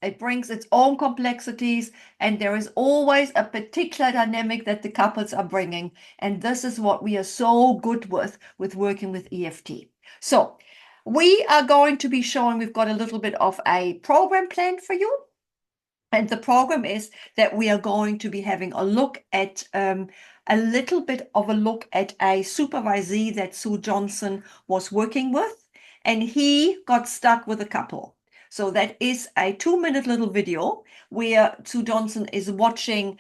it brings its own complexities, and there is always a particular dynamic that the couples are bringing. And this is what we are so good with working with EFT. So we are going to be showing, we've got a little bit of a program planned for you. And the program is that we are going to be having a look at a little bit of a look at a supervisee that Sue Johnson was working with, and he got stuck with a couple. So that is a 2-minute little video where Sue Johnson is watching,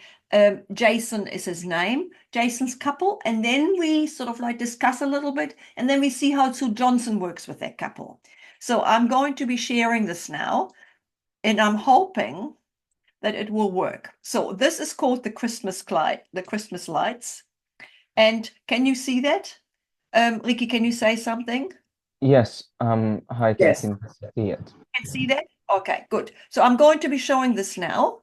Jason is his name, Jason's couple, and then we sort of like discuss a little bit, and then we see how Sue Johnson works with that couple. So I'm going to be sharing this now, and I'm hoping that it will work. So this is called the Christmas lights. And can you see that? Ricky, can you say something? Yes, Heike, I Yes. can see it. Can see that? Okay, good. So I'm going to be showing this now.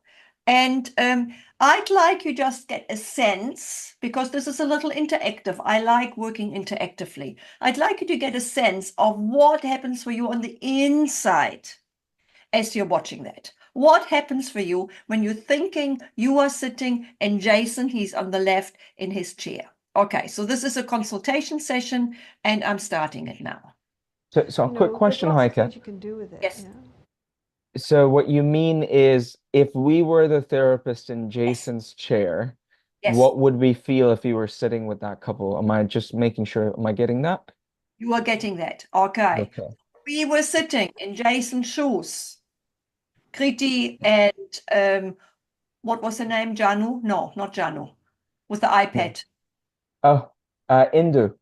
And I'd like you just get a sense, because this is a little interactive. I like working interactively. I'd like you to get a sense of what happens for you on the inside as you're watching that. What happens for you when you're thinking you are sitting and Jason, he's on the left in his chair? Okay, so this is a consultation session and I'm starting it now. So a quick question, there's lots of Heike. things you can do with it. Yes. Yeah. So what you mean is if we were the therapist in Jason's chair, Yes, what would we feel if we were sitting with that couple? Am I just making sure, am I getting that? you are getting that. Okay. Okay. We were sitting in Jason's shoes. Kriti and what was her name? Janu? No, not Janu. With the iPad. Oh, Indu.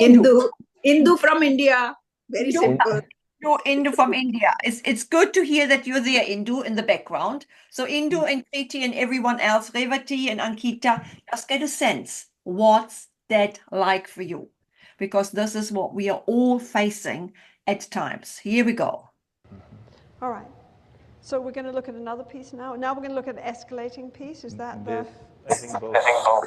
Indu from India. Very Indu. simple. You're Indu from India. It's good to hear that you're there, Indu, in the background. So Indu and Kriti and everyone else, Revati and Ankita, just get a sense. What's that like for you? Because this is what we are all facing at times. Here we go. All right. So we're going to look at another piece now. Now we're going to look at the escalating piece. Is that the... I think both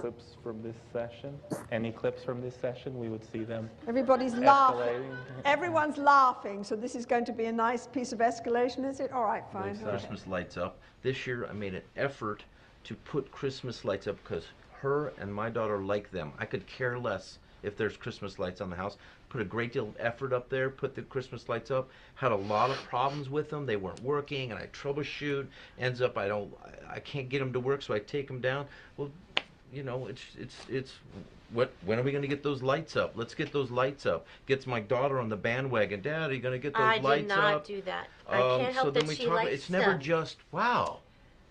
clips from this session, any clips from this session, we would see them Everybody's laughing. escalating. Everyone's laughing, so this is going to be a nice piece of escalation, is it? All right, fine. Okay. Christmas lights up. This year I made an effort to put Christmas lights up because her and my daughter like them. I could care less if there's Christmas lights on the house. Put a great deal of effort up there, put the Christmas lights up. Had a lot of problems with them. They weren't working, and I troubleshoot. Ends up I can't get them to work, so I take them down. Well, you know, it's when are we going to get those lights up? Let's get those lights up. Gets my daughter on the bandwagon. Dad, are you going to get those lights up? I did not do that. I can't help that she likes it's never stuff. just, wow,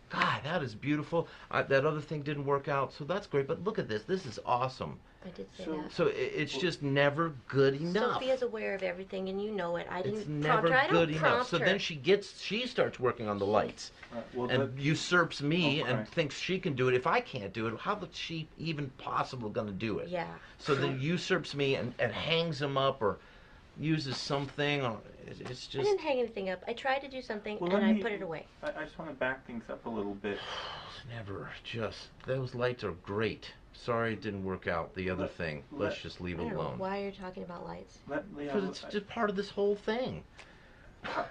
God, that is beautiful. That other thing didn't work out, so that's great. But look at this. This is awesome. I did say that. So it's just never good enough. Sophia's aware of everything, and you know it. I It's didn't never prompt her. I good don't enough. prompt So her. then she starts working on the lights and usurps me and thinks she can do it. If I can't do it, how is she even possible going to do it? Yeah. So then usurps me and hangs them up or uses something. Or it's I just didn't hang anything up. I tried to do something, Well, and let I me- put it away. I just want to back things up a little bit. it's never just. Those lights are great. Sorry it didn't work out. The other thing. Let's just leave I it don't know alone. why you're talking about lights. Because it's just part of this whole thing. I'm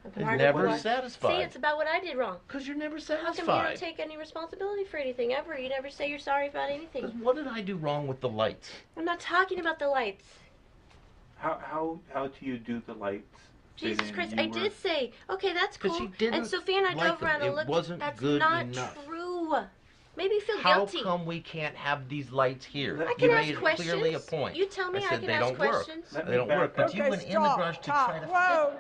It's part of never what? satisfied. See, it's about what I did wrong. Because you're never How come you don't satisfied. take any responsibility for anything ever? You never say you're sorry about anything. What did I do wrong with the lights? I'm not talking about the lights. How do you do the lights? Jesus Jaden? Christ, You I were- did say, okay, that's 'Cause cool. she didn't And Sophia and I like drove around them. and It looked. wasn't That's good not enough. true. Maybe feel How guilty. come we can't have these lights here? I You can made ask it questions. clearly a point. You tell me I I said can they ask don't questions. work. Let They don't me work. back But up. you went in the garage to try to Whoa.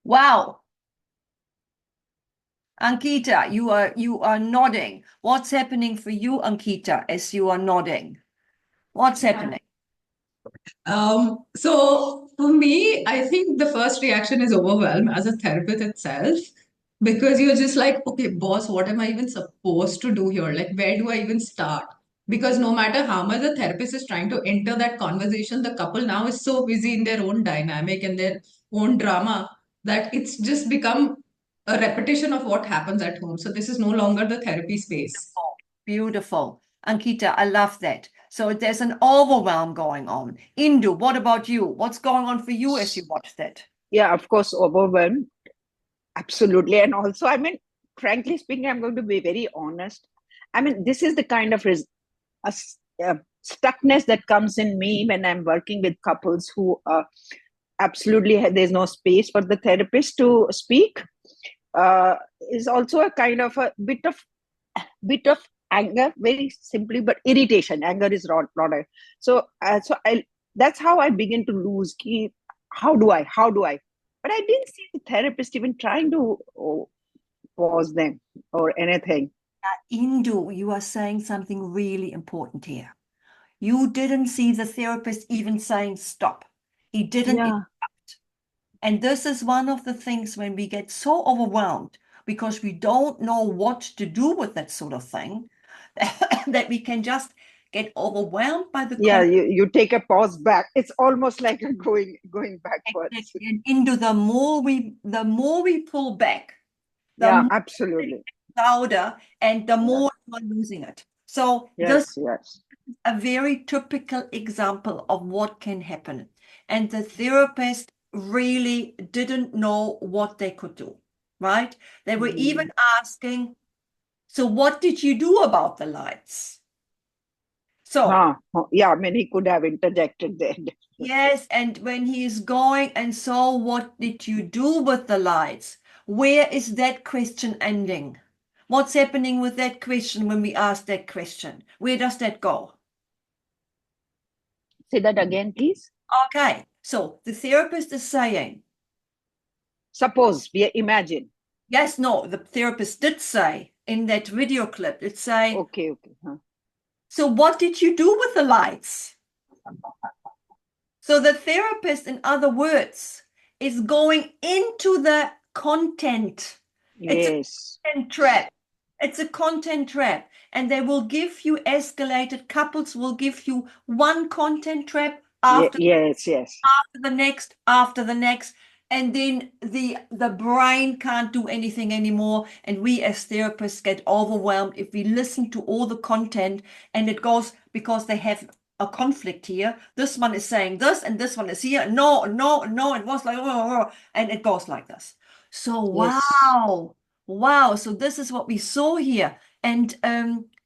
Wow. Ankita, you are nodding. What's happening for you, Ankita, as you are nodding? What's happening? So for me, I think the first reaction is overwhelm as a therapist itself, because you're just like, okay, boss, what am I even supposed to do here? Like, where do I even start? Because no matter how much the therapist is trying to enter that conversation, the couple now is so busy in their own dynamic and their own drama that it's just become a repetition of what happens at home. So this is no longer the therapy space. Beautiful. Ankita, I love that. So there's an overwhelm going on. Indu, what about you? What's going on for you as you watch that? Yeah, of course, overwhelmed. Absolutely. And also, I mean, frankly speaking, I'm going to be very honest. I mean, this is the kind of stuckness that comes in me when I'm working with couples who absolutely there's no space for the therapist to speak. Is also a kind of a bit of anger, very simply, but irritation. Anger is not. So that's how I begin to lose key. How do I? But I didn't see the therapist even trying to pause them or anything. Indu, you are saying something really important here. You didn't see the therapist even saying stop. He didn't Yeah. interrupt. And this is one of the things when we get so overwhelmed because we don't know what to do with that sort of thing, that we can just get overwhelmed by the Yeah, you take a pause back. It's almost like going backwards. and into the more we pull back, the Yeah, more absolutely. louder and the more we're losing it. So this Yes. is a very typical example of what can happen. And the therapist really didn't know what they could do, right? They were even asking, so what did you do about the lights? So Yeah, many could have interjected there. yes, and when he is going, and so what did you do with the lights? Where is that question ending? What's happening with that question when we ask that question? Where does that go? Say that again, please. Okay, so the therapist is saying, Suppose we imagine. yes, no, the therapist did say in that video clip, it's saying, Okay. so what did you do with the lights? So the therapist, in other words, is going into the content. Yes. Content trap. It's a content trap. And they will give you escalated, couples will give you one content trap after Yes. the next, after the next. And then the brain can't do anything anymore. And we as therapists get overwhelmed if we listen to all the content and it goes because they have a conflict here. This one is saying this and this one is here. No. It was like, and it goes like this. So Yes. wow. So this is what we saw here. And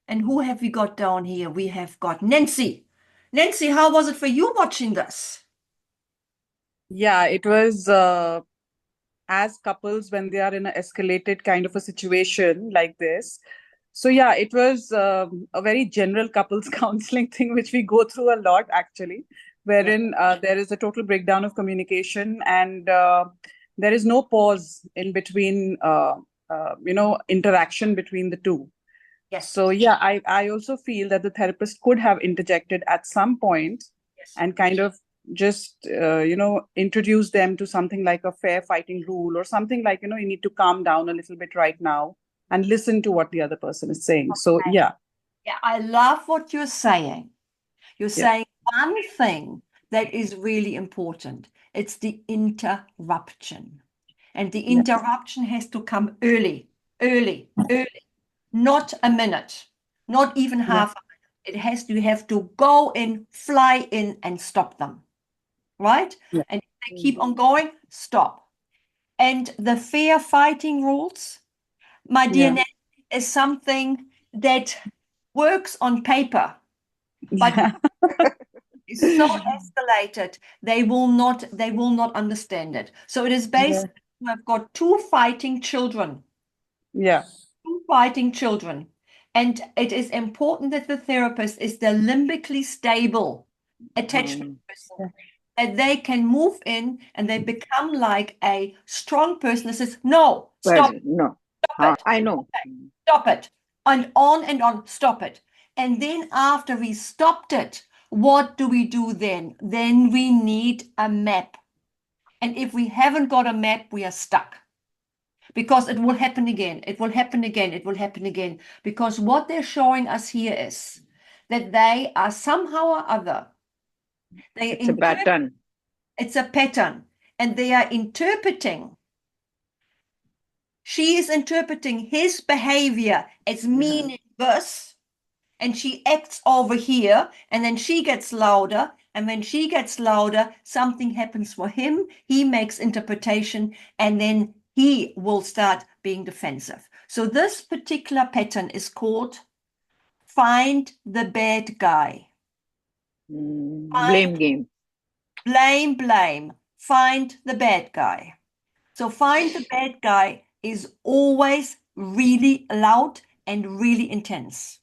who have we got down here? We have got Nancy. Nancy, how was it for you watching this? Yeah, it was as couples when they are in an escalated kind of a situation like this. So yeah, it was a very general couples counseling thing, which we go through a lot actually, wherein there is a total breakdown of communication and there is no pause in between, interaction between the two. Yes. So yeah, I also feel that the therapist could have interjected at some point and kind of just introduce them to something like a fair fighting rule or something like, you need to calm down a little bit right now and listen to what the other person is saying. So yeah, I love what you're saying. You're saying one thing that is really important. It's the interruption. And the interruption has to come early, not a minute, not even half a minute. You have to go in, fly in, and stop them. Right? Yeah. And if they keep on going, stop. And the fair fighting rules, my dear Nancy, is something that works on paper, but is so escalated, they will not understand it. So it is based, I've got two fighting children. Yeah. Two fighting children. And it is important that the therapist is the limbically stable attachment person. That they can move in and they become like a strong person that says, no, stop it. I know. Stop it. And on, stop it. And then after we stopped it, what do we do then? Then we need a map. And if we haven't got a map, we are stuck. Because it will happen again. It will happen again. Because what they're showing us here is that they are somehow or other. It's a pattern. It's a pattern. And they are interpreting. She is interpreting his behavior as meaning this. and she acts over here, and then she gets louder. And when she gets louder, something happens for him. He makes interpretation, and then he will start being defensive. So this particular pattern is called find the bad guy. Blame game. Blame. Find the bad guy. So find the bad guy is always really loud and really intense.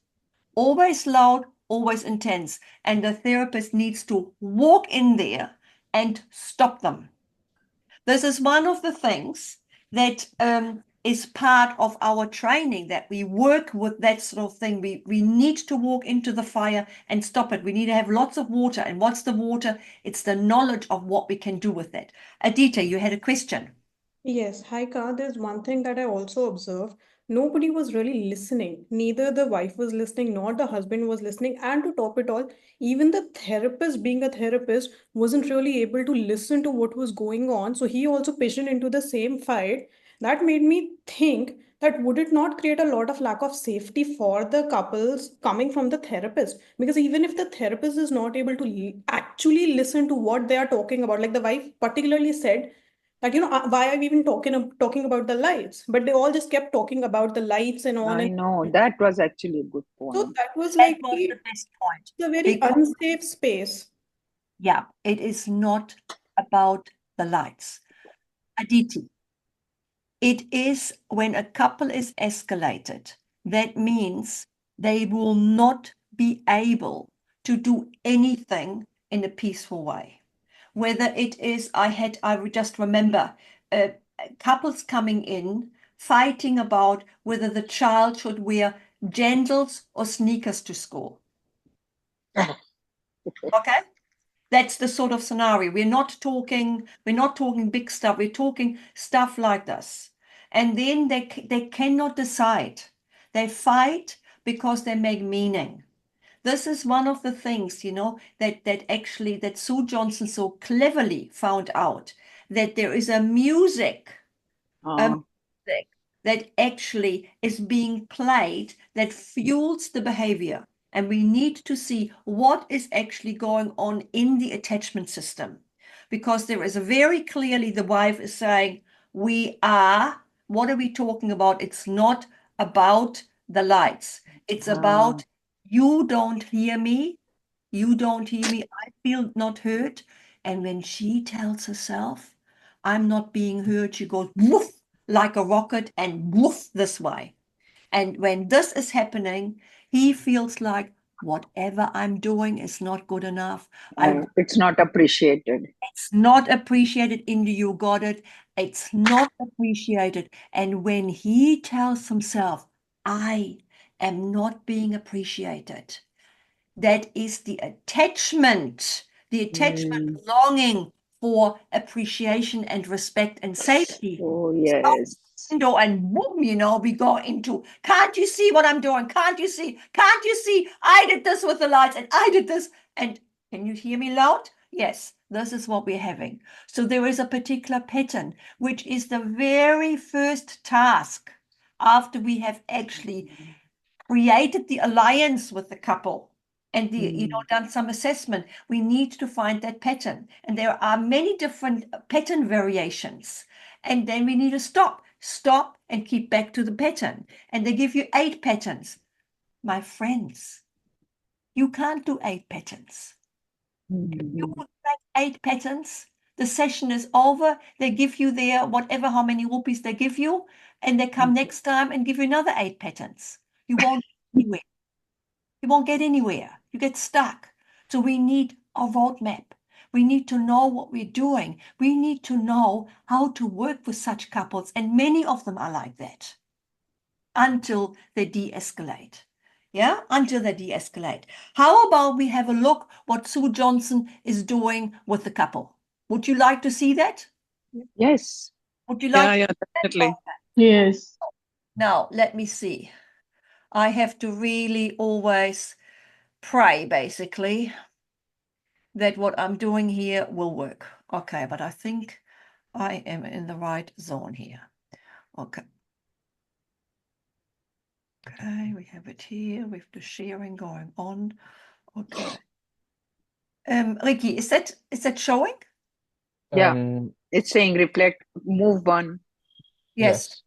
Always loud, always intense. And the therapist needs to walk in there and stop them. This is one of the things that is part of our training, that we work with that sort of thing. We need to walk into the fire and stop it. We need to have lots of water. And what's the water? It's the knowledge of what we can do with it. Adita, you had a question. Yes, hi Ka, there's one thing that I also observed. Nobody was really listening. Neither the wife was listening, nor the husband was listening. And to top it all, even the therapist, being a therapist, wasn't really able to listen to what was going on. So he also pitched in into the same fight. That made me think that would it not create a lot of lack of safety for the couples coming from the therapist? Because even if the therapist is not able to actually listen to what they are talking about, like the wife particularly said, that why are we even talking about the lights, but they all just kept talking about the lights and on, I and know that was actually a good so point. that was That like was the best point. a very Because, unsafe space. yeah, it is not about the lights. Aditi, it is when a couple is escalated, that means they will not be able to do anything in a peaceful way. Whether it is, I would just remember couples coming in fighting about whether the child should wear jandals or sneakers to school. Okay? That's the sort of scenario. We're not talking big stuff. We're talking stuff like this. And then they cannot decide. They fight because they make meaning. This is one of the things, that Sue Johnson so cleverly found out, that there is a music that actually is being played that fuels the behavior. And we need to see what is actually going on in the attachment system. Because there is a very clearly, the wife is saying, what are we talking about? It's not about the lights. It's about, you don't hear me. I feel not heard. And when she tells herself, I'm not being heard, she goes woof like a rocket and woof this way. And when this is happening, he feels like whatever I'm doing is not good enough. It's not appreciated. It's not appreciated. Indu, you got it. It's not appreciated. And when he tells himself, I am not being appreciated, that is the attachment longing for appreciation and respect and safety. Oh, yes. Window and boom, we go into, can't you see what I'm doing? Can't you see? Can't you see? I did this with the lights and I did this. And can you hear me loud? Yes, this is what we're having. So there is a particular pattern, which is the very first task after we have actually created the alliance with the couple and done some assessment. We need to find that pattern. And there are many different pattern variations. And then we need to stop and keep back to the pattern. And they give you 8 patterns. My friends, you can't do 8 patterns. You would make 8 patterns. The session is over. They give you their whatever, how many rupees they give you. And they come next time and give you another 8 patterns. You won't get anywhere. You won't get anywhere. You get stuck. So we need a roadmap. We need to know what we're doing. We need to know how to work with such couples. And many of them are like that until they de-escalate. Yeah, until they de-escalate. How about we have a look what Sue Johnson is doing with the couple? Would you like to see that? Yes. Would you like? Yeah, definitely. Yes. Now, let me see. I have to really always pray, basically, that what I'm doing here will work. Okay, but I think I am in the right zone here. Okay. Okay, we have it here with the sharing going on. Okay. Ricky, is that showing? Yeah, Um, it's saying reflect, move one. Yes. yes.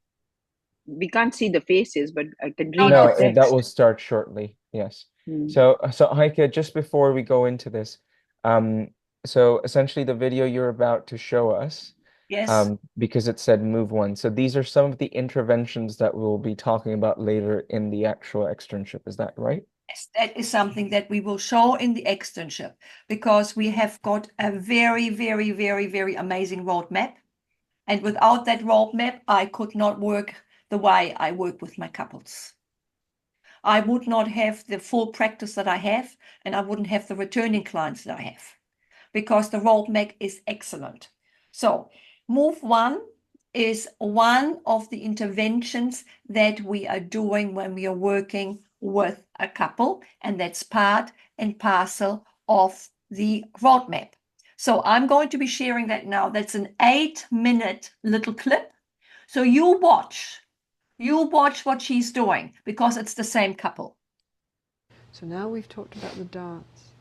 We can't see the faces, but I can No, read no, No, the it's that text. will start shortly. Yes. Hmm. So Heike, just before we go into this, so essentially the video you're about to show us, yes. because it said move one. So these are some of the interventions that we'll be talking about later in the actual externship. Is that right? Yes, that is something that we will show in the externship because we have got a very, very, very, very amazing roadmap. And without that roadmap, I could not work the way I work with my couples. I would not have the full practice that I have, and I wouldn't have the returning clients that I have because the roadmap is excellent. So, move one is one of the interventions that we are doing when we are working with a couple, and that's part and parcel of the roadmap. So I'm going to be sharing that now. That's an 8-minute little clip. So you watch what she's doing because it's the same couple. So now we've talked about the dance,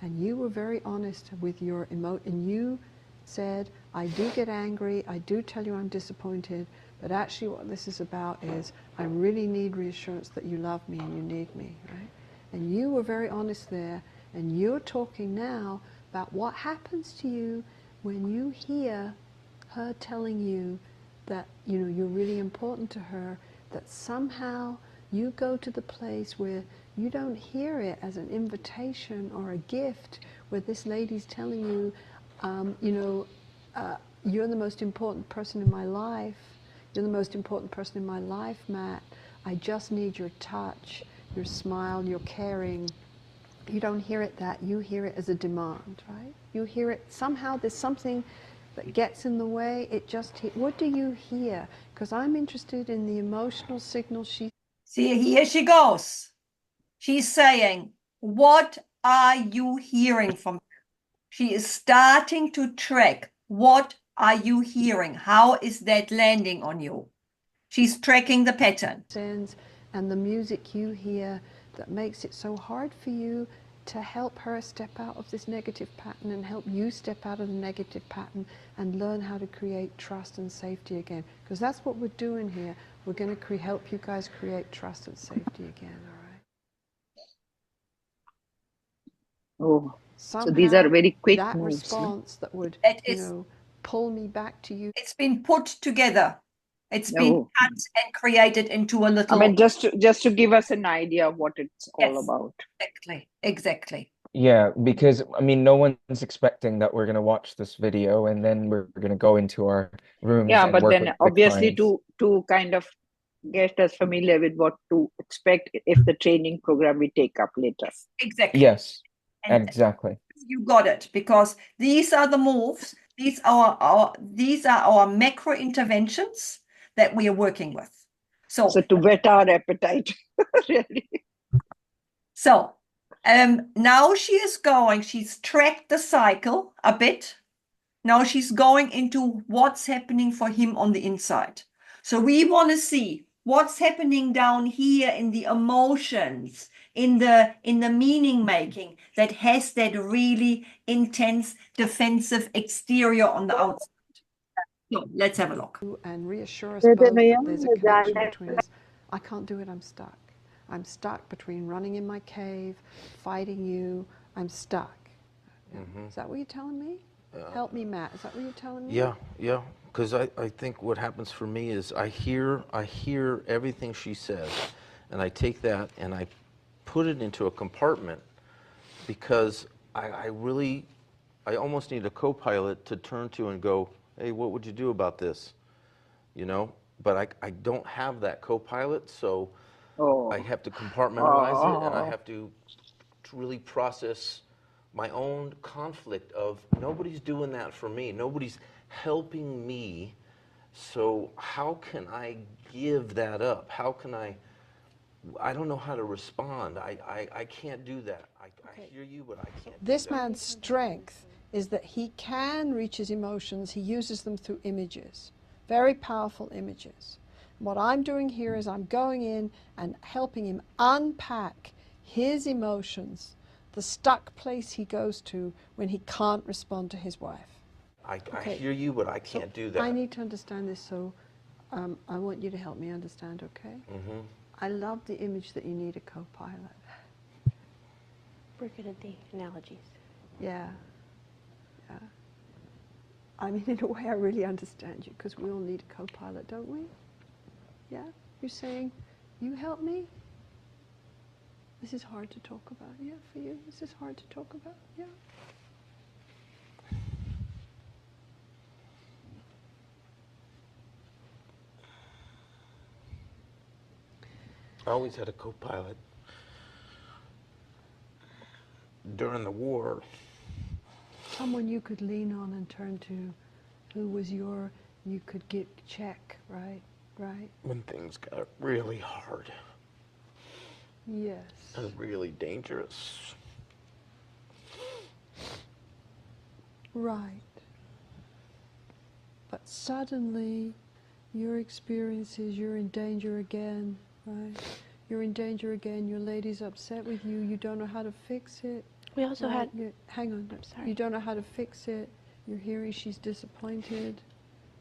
and you were very honest with your and you said, I do get angry, I do tell you I'm disappointed, but actually what this is about is I really need reassurance that you love me and you need me, right? And you were very honest there, and you're talking now about what happens to you when you hear her telling you that you're really important to her, that somehow you go to the place where you don't hear it as an invitation or a gift, where this lady's telling you, you're the most important person in my life. You're the most important person in my life, Matt. I just need your touch, your smile, your caring. You don't hear it that, you hear it as a demand, right? You hear it, somehow there's something that gets in the way. What do you hear? Because I'm interested in the emotional signal she... See, here she goes. She's saying, what are you hearing from her? She is starting to track. What are you hearing? How is that landing on you? She's tracking the pattern. And the music you hear that makes it so hard for you to help her step out of this negative pattern and help you step out of the negative pattern and learn how to create trust and safety again. Because that's what we're doing here. We're going to help you guys create trust and safety again, all right? Oh, Somehow, so these are very quick that moves. response that would, pull me back to you. It's been put together. It's been Oh. cut and created into a little... I mean, just to give us an idea of what it's all about. Exactly. Yeah, because I mean, no one's expecting that we're going to watch this video and then we're going to go into our rooms Yeah, and but work then with the obviously clients. to kind of get us familiar with what to expect if the training program we take up later. Exactly. Yes, And exactly. you got it, because these are the moves. These are our macro interventions that we are working with. So to whet our appetite, really. So now she's tracked the cycle a bit. Now she's going into what's happening for him on the inside. So we want to see what's happening down here in the emotions, in the meaning making that has that really intense defensive exterior on the outside. So let's have a look. And reassure us both that there's a connection between us. I can't do it, I'm stuck. I'm stuck between running in my cave, fighting you. I'm stuck. Is that what you're telling me? Help me, Matt. Is that what you're telling me? Yeah. Because I think what happens for me is I hear everything she says, and I take that and I put it into a compartment because I almost need a co-pilot to turn to and go, hey, what would you do about this? But I don't have that co-pilot, so I have to compartmentalize it, and I have to really process my own conflict of nobody's doing that for me. Nobody's helping me. So how can I give that up? How can I don't know how to respond. I can't do that. I hear you, but I can't do This that. man's strength is that he can reach his emotions. He uses them through images, very powerful images. What I'm doing here is I'm going in and helping him unpack his emotions, the stuck place he goes to when he can't respond to his wife. I Okay. hear you, but I can't do that. I need to understand this, so I want you to help me understand, okay? Mm-hmm. I love the image that you need a co-pilot. We're good at the analogies. Yeah. Yeah. I mean, in a way, I really understand you, because we all need a co-pilot, don't we? Yeah? You're saying, you help me? This is hard to talk about, yeah, for you? This is hard to talk about, yeah? I always had a co-pilot. During the war, Someone you could lean on and turn to, who was you could get check, right? Right? when things got really hard Yes. and really dangerous. Right. But suddenly, your experience is you're in danger again, right? You're in danger again, your lady's upset with you, you don't know how to fix it. We also had. Hang on, I'm sorry. you don't know how to fix it, you're hearing she's disappointed,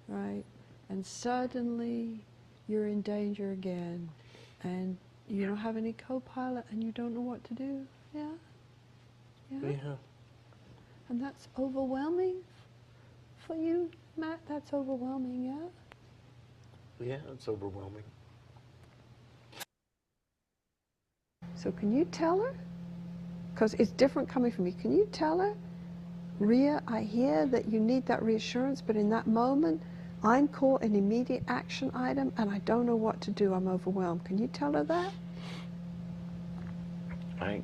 right? And suddenly, you're in danger again, and you don't have any co-pilot, and you don't know what to do, yeah? Yeah? Yeah. And that's overwhelming for you, Matt? That's overwhelming, yeah? Yeah, it's overwhelming. So can you tell her? Because it's different coming from you. Can you tell her, Ria, I hear that you need that reassurance, but in that moment, I'm caught an immediate action item and I don't know what to do. I'm overwhelmed. Can you tell her that? I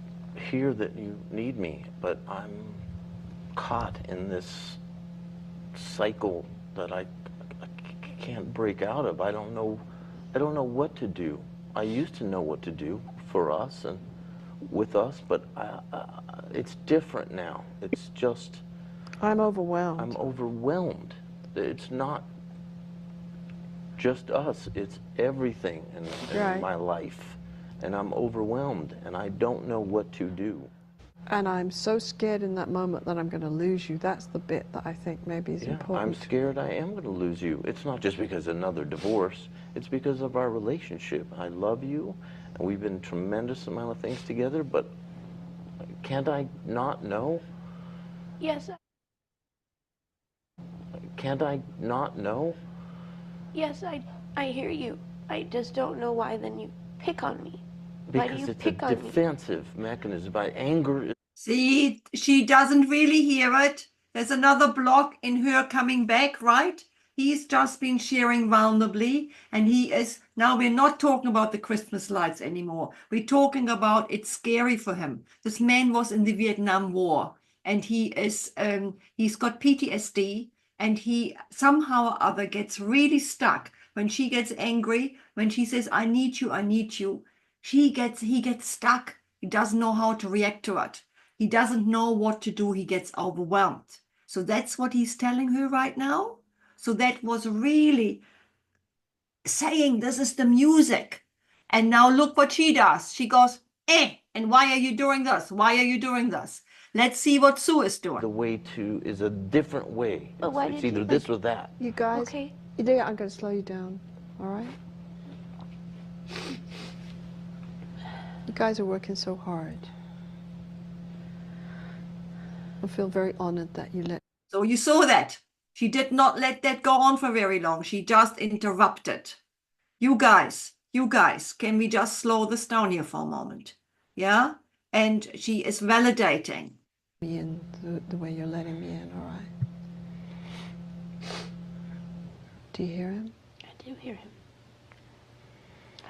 hear that you need me, but I'm caught in this cycle that I can't break out of. I don't know what to do. I used to know what to do for us and with us, but it's different now. It's just I'm overwhelmed. I'm overwhelmed. It's not just us, it's everything in Right. my life. And I'm overwhelmed and I don't know what to do. And I'm so scared in that moment that I'm going to lose you. That's the bit that I think maybe is Yeah, I'm important. scared I am going to lose you. It's not just because of another divorce. It's because of our relationship. I love you, and we've been tremendous amount of things together, but can't I not know? Yes. Can't I not know? Yes, I hear you. I just don't know why then you pick on me. Why do Because you it's a pick on me? defensive mechanism. My anger. See, she doesn't really hear it. There's another block in her coming back, right? He's just been sharing vulnerably, and he is now. We're not talking about the Christmas lights anymore. We're talking about it's scary for him. This man was in the Vietnam War, and he's got PTSD, and he somehow or other gets really stuck when she gets angry. When she says, "I need you, I need you," he gets stuck. He doesn't know how to react to it. He doesn't know what to do. He gets overwhelmed. So that's what he's telling her right now. So that was really saying, this is the music. And now look what she does. She goes, and why are you doing this? Why are you doing this? Let's see what Sue is doing. The way to is a different way. But why It's did either you, this or that. You guys, Okay. I'm going to slow you down, all right? You guys are working so hard. I feel very honored that you let. So you saw that. She did not let that go on for very long. She just interrupted. You guys, can we just slow this down here for a moment? Yeah? And she is validating. Me in the way you're letting me in, all right? Do you hear him? I do hear him.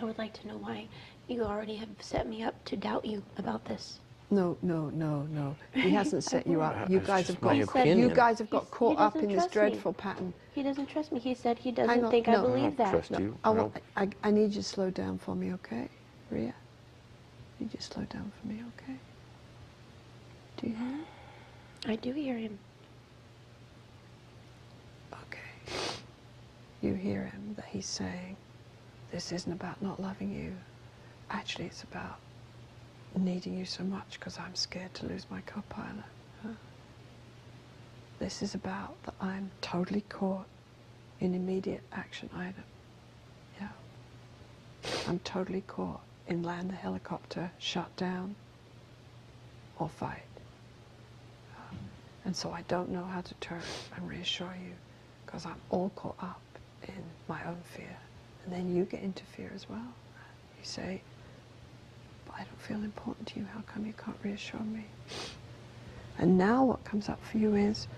I would like to know why you already have set me up to doubt you about this. No. He hasn't set you up. You It's guys just have got my opinion. you guys have got He caught up doesn't in this trust me. dreadful pattern. He doesn't trust me. He said he Hang doesn't on, think I no. believe that. Trust you. I need you to slow down for me, okay, Ria? You just slow down for me, okay? Do you hear him? I do hear him. Okay. You hear him that he's saying, this isn't about not loving you. Actually, it's about needing you so much because I'm scared to lose my co-pilot. This is about that I'm totally caught in immediate action item. Yeah. I'm totally caught in land the helicopter, shut down, or fight. And so I don't know how to turn and reassure you because I'm all caught up in my own fear. And then you get into fear as well. You say, but I don't feel important to you. How come you can't reassure me? And now what comes up for you is,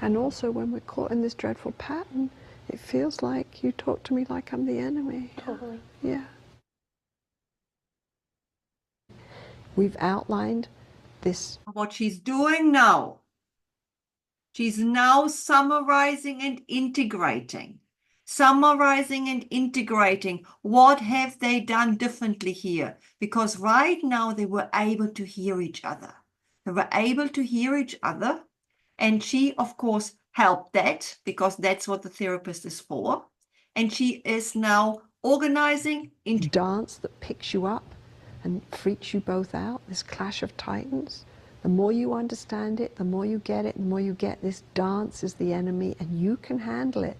and also when we're caught in this dreadful pattern, it feels like you talk to me like I'm the enemy. Totally. Yeah. We've outlined this. What she's doing now, she's now summarizing and integrating. Summarizing and integrating. What have they done differently here? Because right now they were able to hear each other. They were able to hear each other. And she, of course, helped that because that's what the therapist is for. And she is now organizing into dance that picks you up and freaks you both out, this clash of titans. The more you understand it, the more you get it, the more you get this dance is the enemy, and you can handle it.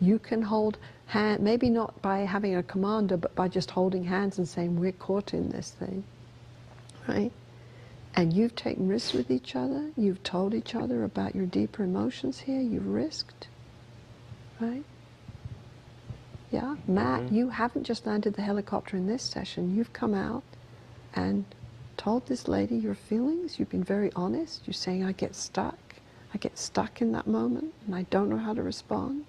You can hold hand, maybe not by having a commander, but by just holding hands and saying, we're caught in this thing, right? And you've taken risks with each other. You've told each other about your deeper emotions here. You've risked, right? Yeah, Matt, you haven't just landed the helicopter in this session. You've come out and told this lady your feelings. You've been very honest. You're saying, I get stuck. I get stuck in that moment and I don't know how to respond,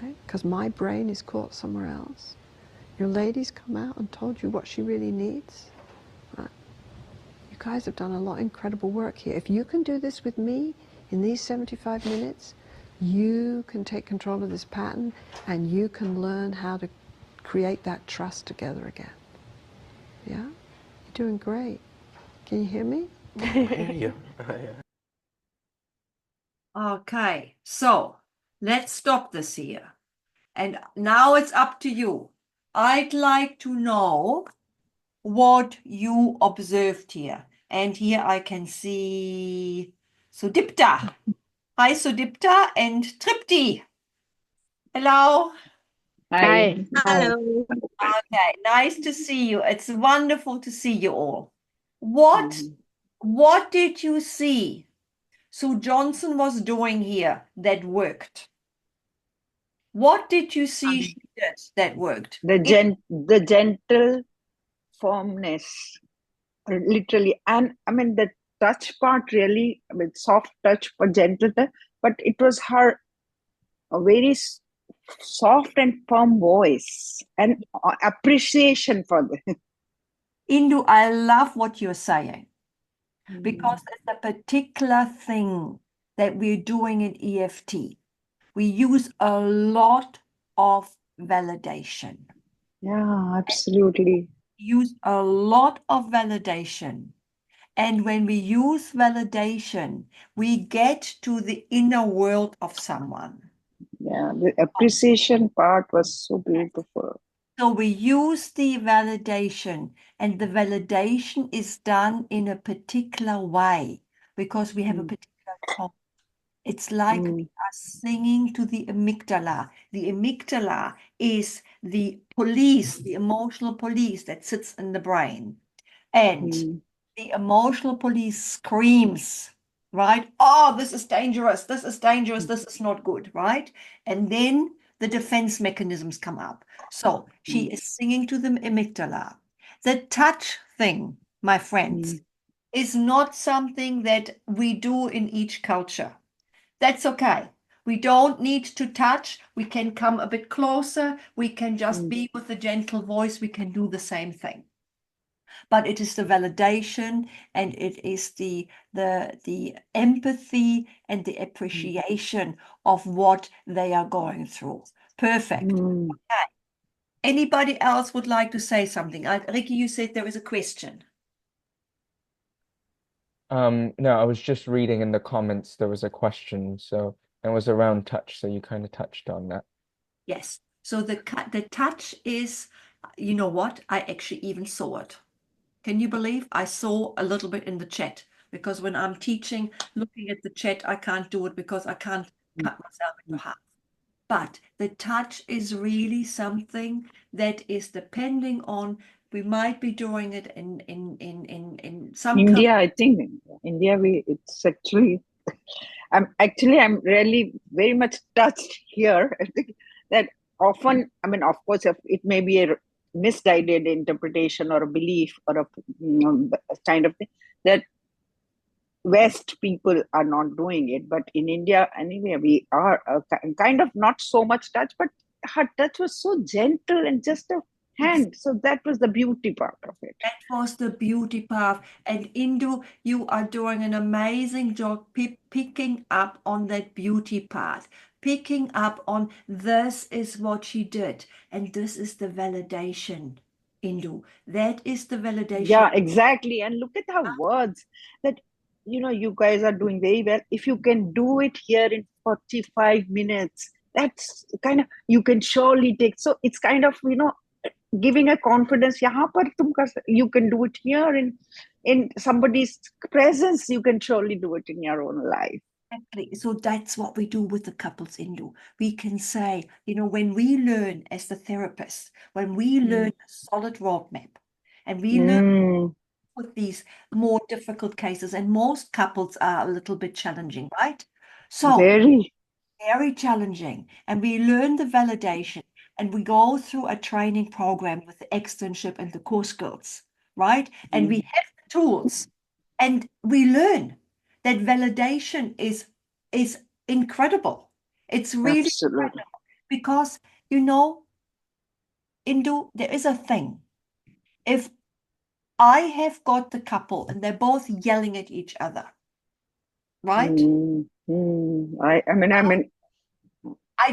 right? Because my brain is caught somewhere else. Your lady's come out and told you what she really needs. Right? You guys have done a lot of incredible work here. If you can do this with me in these 75 minutes, you can take control of this pattern and you can learn how to create that trust together again. Yeah? You're doing great. Can you hear me? I hear you. Okay, so let's stop this here. And now it's up to you. I'd like to know what you observed here. And here I can see Sudipta. Hi, Sudipta and Tripti. Hello. Hi. Hello. Okay, nice to see you. It's wonderful to see you all. What did you see Sue Johnson was doing here that worked? What did you see she did that worked? The gentle firmness, literally, and I mean the touch part really, with soft touch but gentle touch, but it was her a very soft and firm voice and appreciation for the Indu, I love what you're saying because it's a particular thing that we're doing in EFT. We use a lot of validation. Yeah, absolutely. Use a lot of validation. And when we use validation, we get to the inner world of someone. Yeah, the appreciation part was so beautiful. So we use the validation, and the validation is done in a particular way because we have a particular tone. It's like we are singing to the amygdala. The amygdala is the police, the emotional police that sits in the brain. And the emotional police screams, right? Oh, this is dangerous. This is dangerous. This is not good, right? And then the defense mechanisms come up. So she is singing to the amygdala. The touch thing, my friends, is not something that we do in each culture. That's okay. We don't need to touch. We can come a bit closer. We can just be with a gentle voice. We can do the same thing. But it is the validation and it is the empathy and the appreciation of what they are going through. Perfect. Okay. Anybody else would like to say something? Ricky, you said there was a question. No, I was just reading in the comments there was a question, so it was around touch, so you kind of touched on that. Yes. So the touch is, you know what? I actually even saw it. Can you believe I saw a little bit in the chat? Because when I'm teaching, looking at the chat, I can't do it because I can't cut myself into half. But the touch is really something that is depending on, we might be doing it in some India, I think India, it's actually, I'm really very much touched here. I think that often, I mean, of course, if it may be a misguided interpretation or a belief or a kind of thing that West people are not doing it, but in India, anyway, we are kind of not so much touch, but her touch was so gentle and just a hand. So that was the beauty part of it. That was the beauty part. And Indu, you are doing an amazing job picking up on that beauty part, picking up on this is what she did. And this is the validation, Indu. That is the validation. Yeah, exactly. And look at her words that, you guys are doing very well. If you can do it here in 45 minutes, that's kind of, you can surely take. So it's kind of, giving a confidence. Yahan par you can do it here in somebody's presence. You can surely do it in your own life. Exactly. So that's what we do with the couples, Indu. We can say, when we learn as the therapist, when we learn a solid roadmap, and we learn with these more difficult cases, and most couples are a little bit challenging, right? So very challenging. And we learn the validation, and we go through a training program with the externship and the core skills, right? And we have the tools, and we learn that validation is incredible. It's really incredible because, Indu, there is a thing. If I have got the couple and they're both yelling at each other, right? I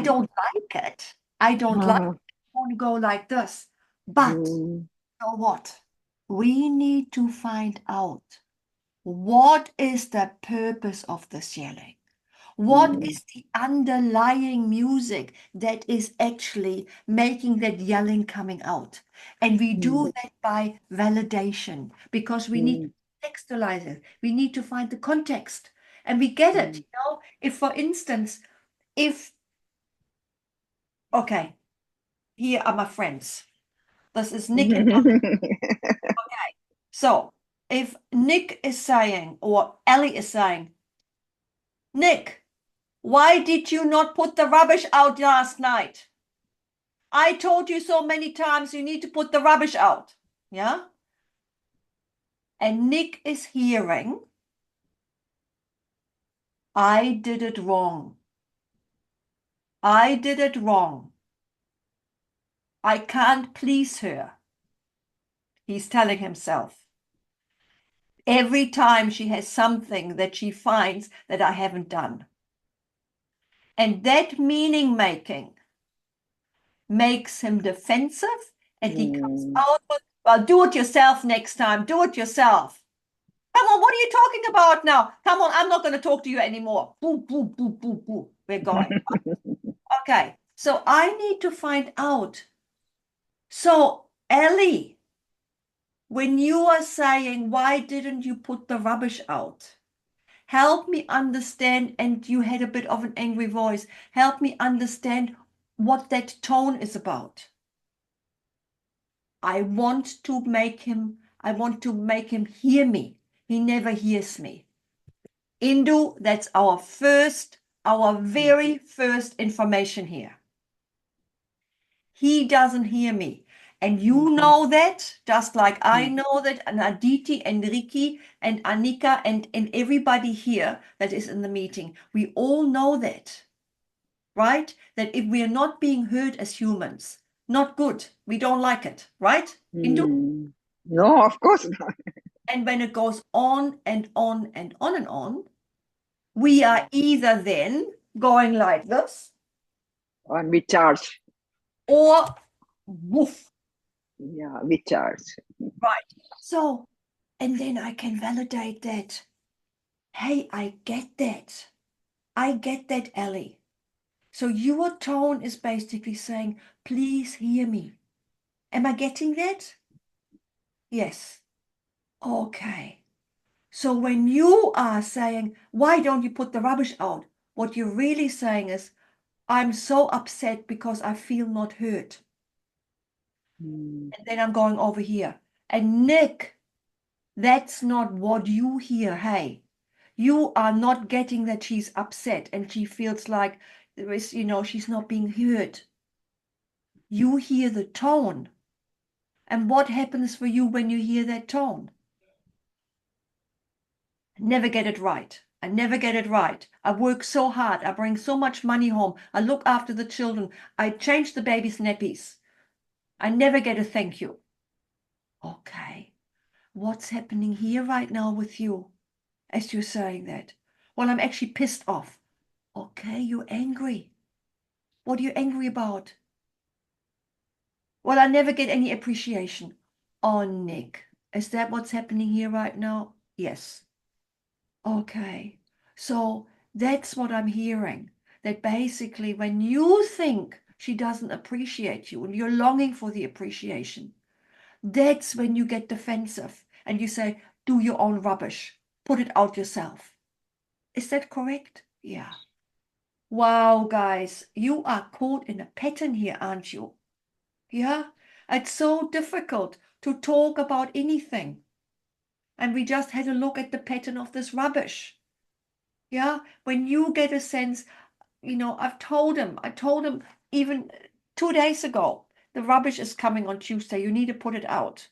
don't like it. I don't like it. I want to go like this. But you know what? We need to find out what is the purpose of this yelling. What is the underlying music that is actually making that yelling coming out? And we do that by validation because we need to textualize it. We need to find the context. And we get it, If, for instance, okay, here are my friends. This is Nick and Ellie. Okay, so if Nick is saying, or Ellie is saying, Nick, why did you not put the rubbish out last night? I told you so many times you need to put the rubbish out. Yeah? And Nick is hearing, I did it wrong. I did it wrong. I can't please her. He's telling himself. Every time she has something that she finds that I haven't done. And that meaning making makes him defensive, and he comes out with, well, do it yourself next time. Do it yourself. Come on, what are you talking about now? Come on, I'm not going to talk to you anymore. Boo, boo, boo, boo, boo. We're going. Okay, so I need to find out. So, Ellie, when you are saying, why didn't you put the rubbish out? Help me understand, and you had a bit of an angry voice. Help me understand what that tone is about. I want to make him hear me. He never hears me. Indu, that's our very first information here. He doesn't hear me. And you know that, just like I know that, and Aditi and Ricky and Anika and everybody here that is in the meeting, we all know that, right? That if we are not being heard as humans, not good. We don't like it, right? Indu? No, of course not. And when it goes on and on and on and on, we are either then going like this, or we charge, or woof. Yeah, we charge. Right. So, and then I can validate that. Hey, I get that. I get that, Ellie. So your tone is basically saying, please hear me. Am I getting that? Yes. Okay. So when you are saying, why don't you put the rubbish out? What you're really saying is, I'm so upset because I feel not heard. And then I'm going over here. And Nick, that's not what you hear. Hey, you are not getting that she's upset and she feels like there is, she's not being heard. You hear the tone. And what happens for you when you hear that tone? Never get it right. I never get it right. I work so hard. I bring so much money home. I look after the children. I change the baby's nappies. I never get a thank you. Okay. What's happening here right now with you as you're saying that? Well, I'm actually pissed off. Okay, you're angry. What are you angry about? Well, I never get any appreciation. Oh, Nick, is that what's happening here right now? Yes. Okay, so that's what I'm hearing. That basically when you think she doesn't appreciate you and you're longing for the appreciation, that's when you get defensive and you say, do your own rubbish, put it out yourself. Is that correct? Yeah. Wow, guys, you are caught in a pattern here, aren't you? Yeah, it's so difficult to talk about anything. And we just had a look at the pattern of this rubbish. Yeah, when you get a sense, I told him even 2 days ago, the rubbish is coming on Tuesday, you need to put it out.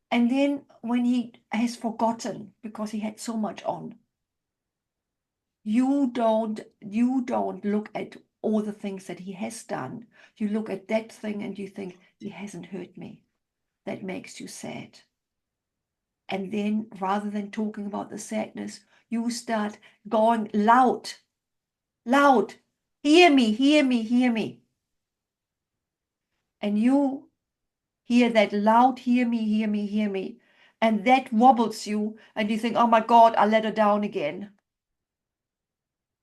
And then when he has forgotten because he had so much on, you don't look at all the things that he has done. You look at that thing and you think, he hasn't hurt me. That makes you sad. And then rather than talking about the sadness, you start going loud, hear me, hear me, hear me. And you hear that loud, hear me, hear me, hear me. And that wobbles you and you think, oh my God, I let her down again.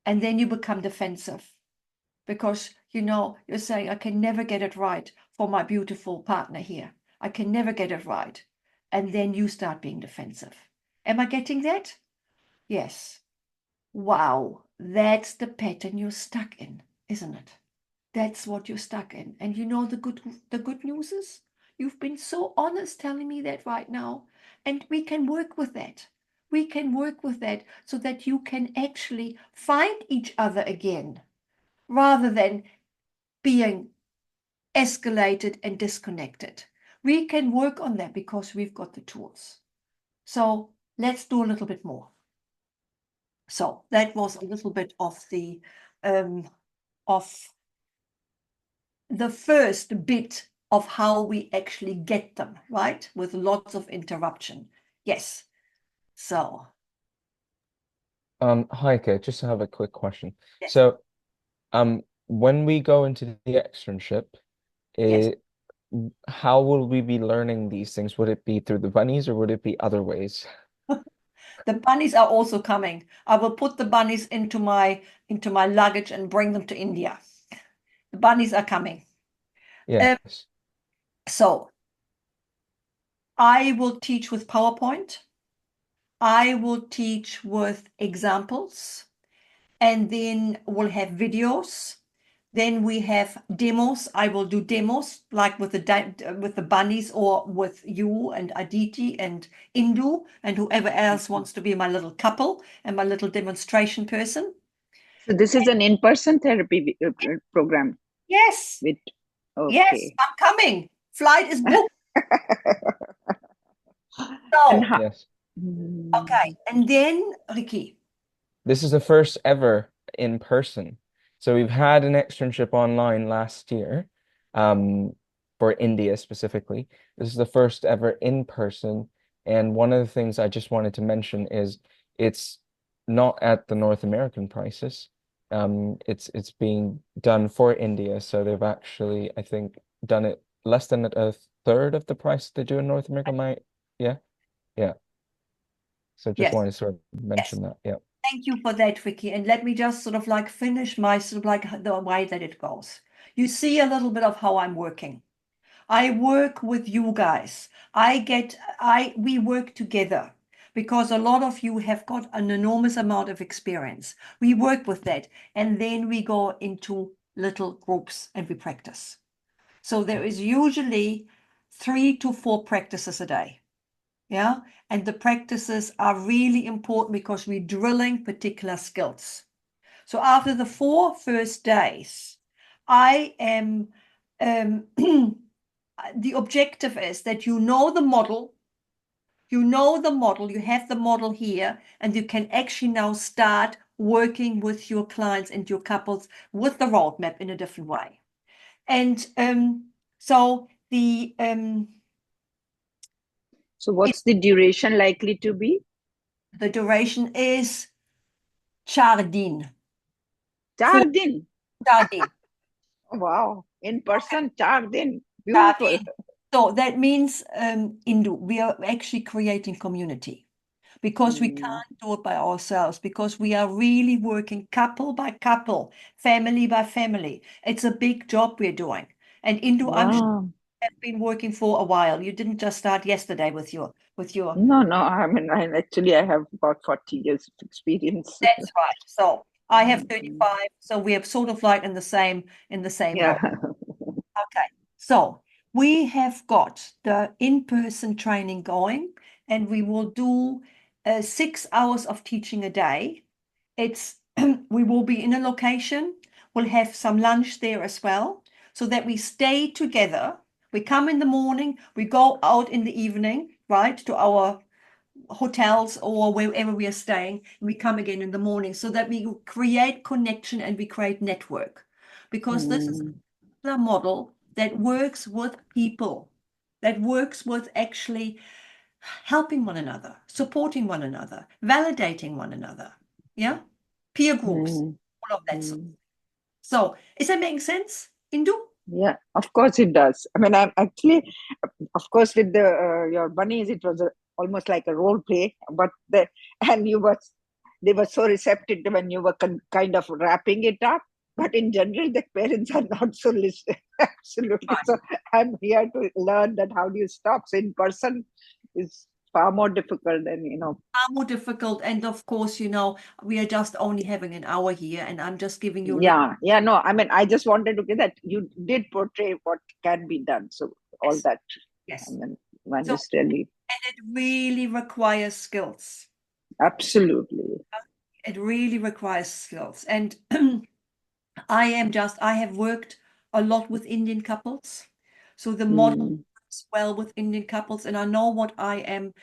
And then you become defensive because, you're saying, I can never get it right for my beautiful partner here. I can never get it right. And then you start being defensive. Am I getting that? Yes. Wow, that's the pattern you're stuck in, isn't it? That's what you're stuck in. And the good news is you've been so honest telling me that right now. And we can work with that. We can work with that so that you can actually find each other again rather than being escalated and disconnected. We can work on that because we've got the tools. So let's do a little bit more. So that was a little bit of the first bit of how we actually get them, right? With lots of interruption. Yes. So. Heike, just to have a quick question. Yes. So, when we go into the externship, Yes. how will we be learning these things? Would it be through the bunnies or would it be other ways? The bunnies are also coming. I will put the bunnies into my luggage and bring them to India. The bunnies are coming. Yes. So I will teach with PowerPoint. I will teach with examples, and then we'll have videos. Then we have demos. I will do demos like with the bunnies or with you and Aditi and Indu and whoever else wants to be my little couple and my little demonstration person. So this is an in-person therapy program. Yes. Okay. Yes, I'm coming. Flight is booked. So, Yes. okay. And then, Ricky. This is the first ever in person. So we've had an externship online last year, for India specifically. This is the first ever in person. And one of the things I just wanted to mention is it's not at the North American prices. It's being done for India. So they've actually, I think, done it less than a third of the price they do in North America. Yeah. So just Yes. wanted to sort of mention that. Yeah. Thank you for that, Vicky. And let me just sort of like finish my sort of like the way that it goes. You see a little bit of how I'm working. I work with you guys. We work together because a lot of you have got an enormous amount of experience. We work with that, and then we go into little groups and we practice. So there is usually 3 to 4 practices a day. Yeah. And the practices are really important because we're drilling particular skills. So after the 4 first days, I am the objective is that you know the model, you have the model here, and you can actually now start working with your clients and your couples with the roadmap in a different way. And so what's the duration likely to be? The duration is 4 दिन. 4 दिन? 4 दिन. Wow, in person, 4 दिन. 4 Beautiful. दिन. So that means, Indu, we are actually creating community because we can't do it by ourselves, because we are really working couple by couple, family by family. It's a big job we're doing. And Indu, I'm sure Wow. you have been working for a while. You didn't just start yesterday with your No, I mean, I have about 40 years of experience. That's right. So I have 35, so we are sort of like in the same Yeah. boat. Okay. So we have got the in-person training going, and we will do 6 hours of teaching a day. We will be in a location. We'll have some lunch there as well, so that we stay together. We come in the morning, we go out in the evening, right, to our hotels or wherever we are staying, and we come again in the morning, so that we create connection and we create network, because this is a model that works with people, that works with actually helping one another, supporting one another, validating one another. Yeah, peer groups, all of that sort of thing. So is that making sense, Indu? Yeah, of course it does. I mean, I'm actually, of course, with the your bunnies, it was almost like a role play, but they were so receptive when you were kind of wrapping it up. But in general, the parents are not so listening. Absolutely. Right. So I'm here to learn that how do you stop. So in person is far more difficult than, Far more difficult. And of course, we are just only having an hour here, and I'm just giving you a little. Yeah, no, I mean, I just wanted to get that you did portray what can be done. So all Yes. that, Yes. I mean, one So, is really, and it really requires skills. absolutely. It really requires skills. And I have worked a lot with Indian couples. So the model works well with Indian couples, and I know what I am,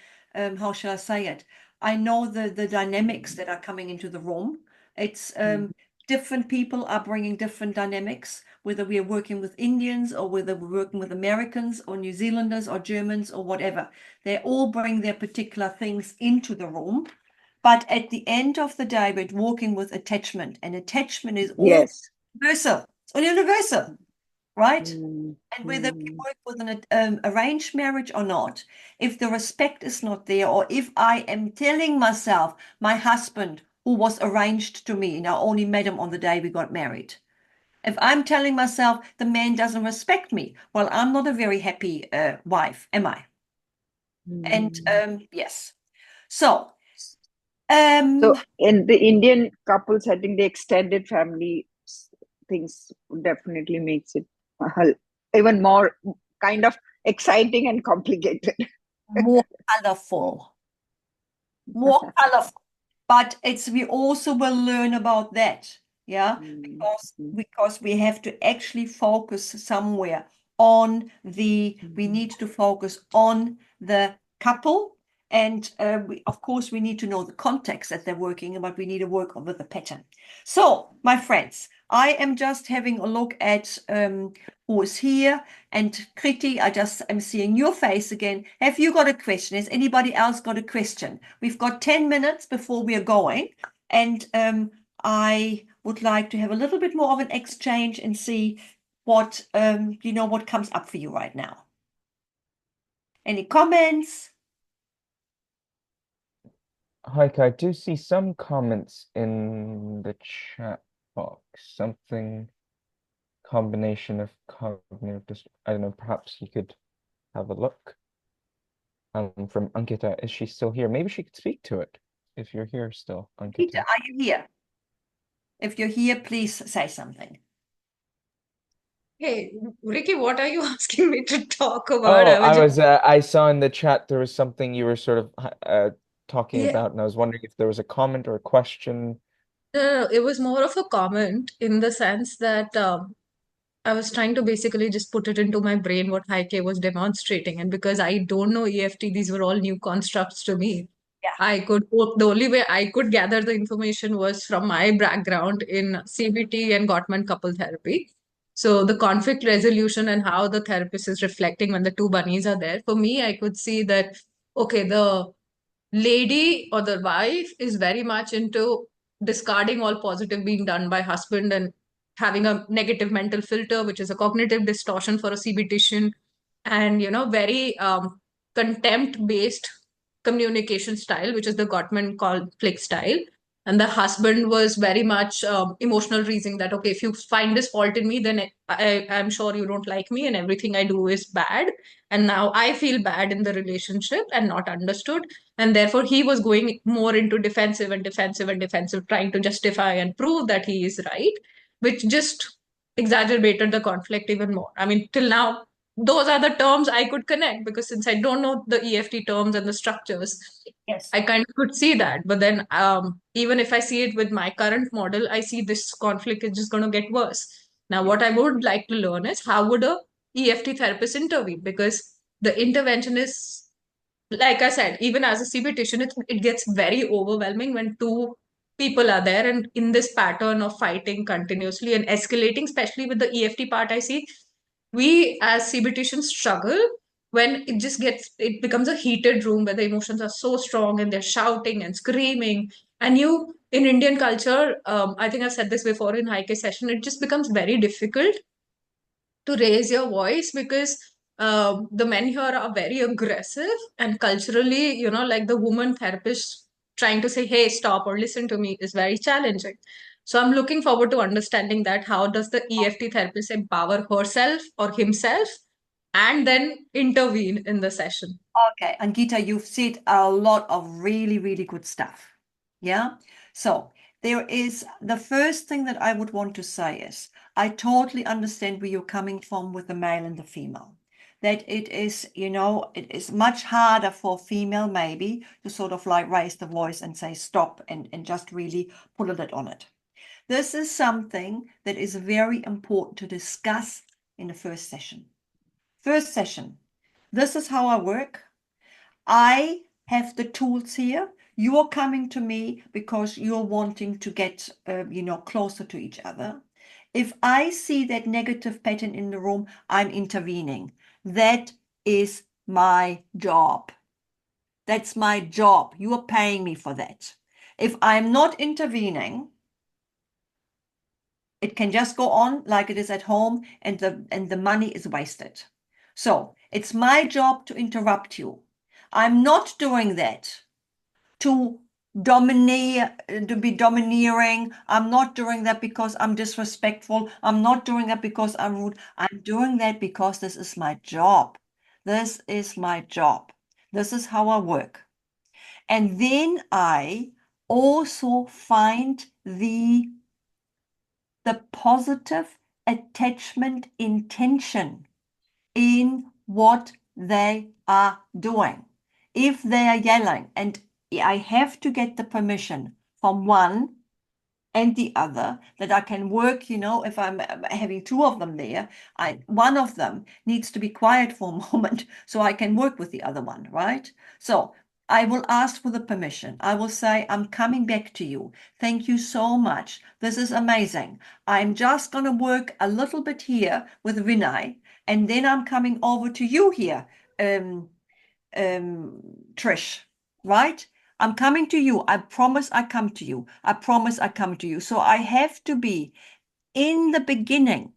how shall I say it? I know the dynamics that are coming into the room. It's different people are bringing different dynamics, whether we are working with Indians or whether we're working with Americans or New Zealanders or Germans or whatever. They all bring their particular things into the room. But at the end of the day, we're working with attachment, and attachment is all Yes. universal. It's all universal, right? And whether we work with an arranged marriage or not, if the respect is not there, or if I am telling myself my husband, who was arranged to me, and I only met him on the day we got married, if I'm telling myself the man doesn't respect me, well, I'm not a very happy wife, am I? And yes. So in the Indian couples, I think the extended family things definitely makes it even more kind of exciting and complicated. More colorful. But we also will learn about that, yeah, because we have to actually focus somewhere on we need to focus on the couple, and of course we need to know the context that they're working in, but we need to work with the pattern. So, my friends, I am just having a look at who is here, and Kriti, I'm seeing your face again. Have you got a question? Has anybody else got a question? We've got 10 minutes before we are going, and I would like to have a little bit more of an exchange and see what what comes up for you right now. Any comments? Heike, I do see some comments in the chat box. Something combination of cognitive I don't know, perhaps you could have a look. From Ankita, is she still here? Maybe she could speak to it if you're here still, Peter, Ankita. are you here? If you're here, please say something. Hey, Ricky, what are you asking me to talk Oh, about? I was just, I saw in the chat there was something you were sort of talking yeah, about, and I was wondering if there was a comment or a question. no, it was more of a comment in the sense that I was trying to basically just put it into my brain what Heike was demonstrating. And because I don't know EFT, these were all new constructs to me. Yeah. The only way I could gather the information was from my background in CBT and Gottman couple therapy. So the conflict resolution and how the therapist is reflecting when the two bunnies are there. For me, I could see that, okay, the lady or the wife is very much into discarding all positive being done by husband and having a negative mental filter, which is a cognitive distortion for a CBTian, and very contempt based communication style, which is the Gottman conflict style. And the husband was very much emotional reasoning that, okay, if you find this fault in me, then I'm sure you don't like me and everything I do is bad. And now I feel bad in the relationship and not understood. And therefore, he was going more into defensive and defensive and defensive, trying to justify and prove that he is right, which just exacerbated the conflict even more. I mean, till now, those are the terms I could connect because since I don't know the EFT terms and the structures, Yes. I kind of could see that. But then, even if I see it with my current model, I see this conflict is just going to get worse. Now, what I would like to learn is how would a EFT therapist intervene? Because the intervention is, like I said, even as a CBTian, it gets very overwhelming when two people are there and in this pattern of fighting continuously and escalating, especially with the EFT part. I see we as CBTians struggle when it becomes a heated room where the emotions are so strong and they're shouting and screaming. And you, in Indian culture, I think I've said this before in Heike session, it just becomes very difficult to raise your voice because the men here are very aggressive and culturally, like the woman therapist trying to say, hey, stop or listen to me is very challenging. So I'm looking forward to understanding that how does the EFT therapist empower herself or himself and then intervene in the session. Okay, Ankita, you've said a lot of really, really good stuff. Yeah. So there is the first thing that I would want to say is I totally understand where you're coming from with the male and the female. That it is, it is much harder for a female maybe to sort of like raise the voice and say stop and just really put a lid on it. This is something that is very important to discuss in the first session. First session, this is how I work. I have the tools here. You are coming to me because you're wanting to get, closer to each other. If I see that negative pattern in the room, I'm intervening. That is my job. That's my job. You are paying me for that. If I'm not intervening, it can just go on like it is at home and the money is wasted. So it's my job to interrupt you. I'm not doing that to be domineering. I'm not doing that because I'm disrespectful. I'm not doing that because I'm rude. I'm doing that because this is my job. This is my job. This is how I work. And then I also find the positive attachment intention in what they are doing. If they are yelling, and I have to get the permission from one and the other that I can work, if I'm having two of them there, one of them needs to be quiet for a moment so I can work with the other one, right? So I will ask for the permission. I will say, I'm coming back to you. Thank you so much. This is amazing. I'm just going to work a little bit here with Vinay, and then I'm coming over to you here, Trish, right? I'm coming to you. I promise I come to you. I promise I come to you. So I have to be in the beginning,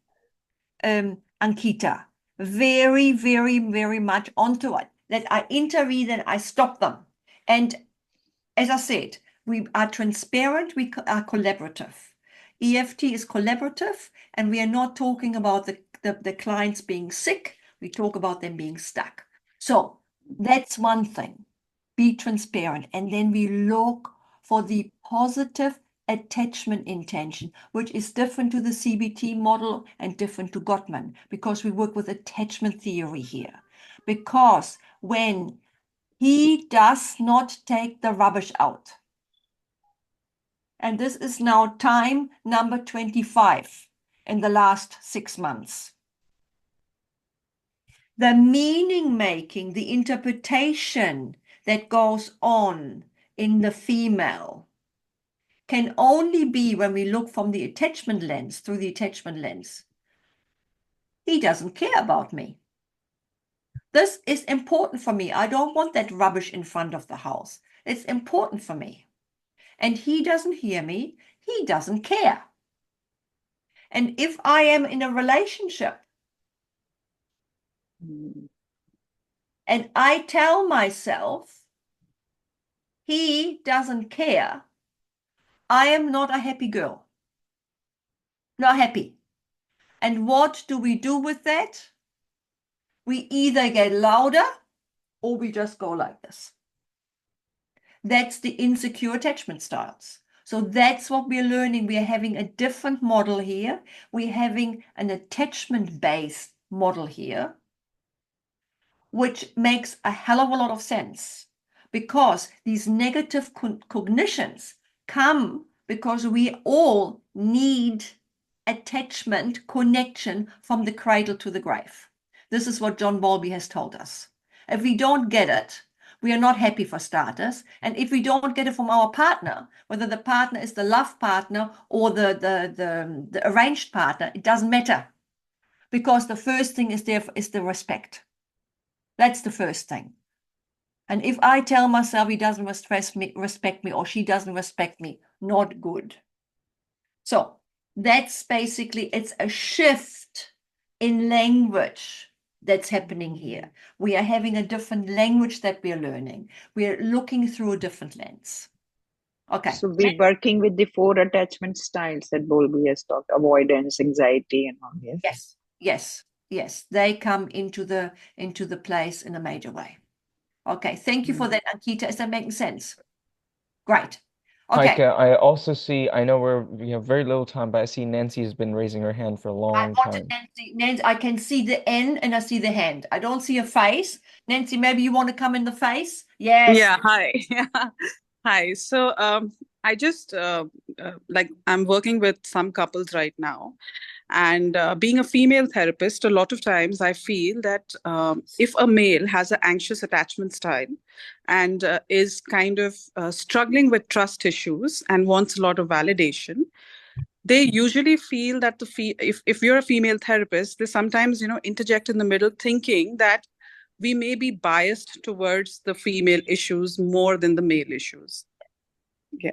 Ankita, very, very, very much onto it. That I intervene and I stop them. And as I said, we are transparent, we are collaborative. EFT is collaborative, and we are not talking about the clients being sick. We talk about them being stuck. So that's one thing. Be transparent. And then we look for the positive attachment intention, which is different to the CBT model and different to Gottman, because we work with attachment theory here. Because when he does not take the rubbish out, and this is now time number 25 in the last 6 months. The meaning making, the interpretation that goes on in the female can only be when we look from the attachment lens, through the attachment lens. He doesn't care about me. This is important for me. I don't want that rubbish in front of the house. It's important for me. And he doesn't hear me. He doesn't care. And if I am in a relationship and I tell myself, he doesn't care, I am not a happy girl. Not happy. And what do we do with that? We either get louder or we just go like this. That's the insecure attachment styles. So that's what we're learning. We are having a different model here. We're having an attachment-based model here, which makes a hell of a lot of sense, because these negative cognitions come because we all need attachment connection from the cradle to the grave. This is what John Bowlby has told us. If we don't get it, we are not happy, for starters. And if we don't get it from our partner, whether the partner is the love partner or the arranged partner, it doesn't matter. Because the first thing is the respect. That's the first thing. And if I tell myself he doesn't respect me or she doesn't respect me, not good. So that's basically, it's a shift in language that's happening here. We are having a different language that we are learning. We are looking through a different lens. Okay. So we're working with the 4 attachment styles that Bowlby has talked: avoidance, anxiety, and all this. Yes, yes, yes. They come into the place in a major way. Okay, thank you for that, Ankita. Is that making sense? Great. Okay. Heike, I also see, I know we have very little time, but I see Nancy has been raising her hand for a long time. Nancy, I can see the N and I see the hand. I don't see a face. Nancy, maybe you want to come in the face? Yes. Yeah, hi. Hi. So I just like, I'm working with some couples right now. And being a female therapist, a lot of times I feel that if a male has an anxious attachment style and is kind of struggling with trust issues and wants a lot of validation, they usually feel that if you're a female therapist, they sometimes, interject in the middle, thinking that we may be biased towards the female issues more than the male issues. Yeah.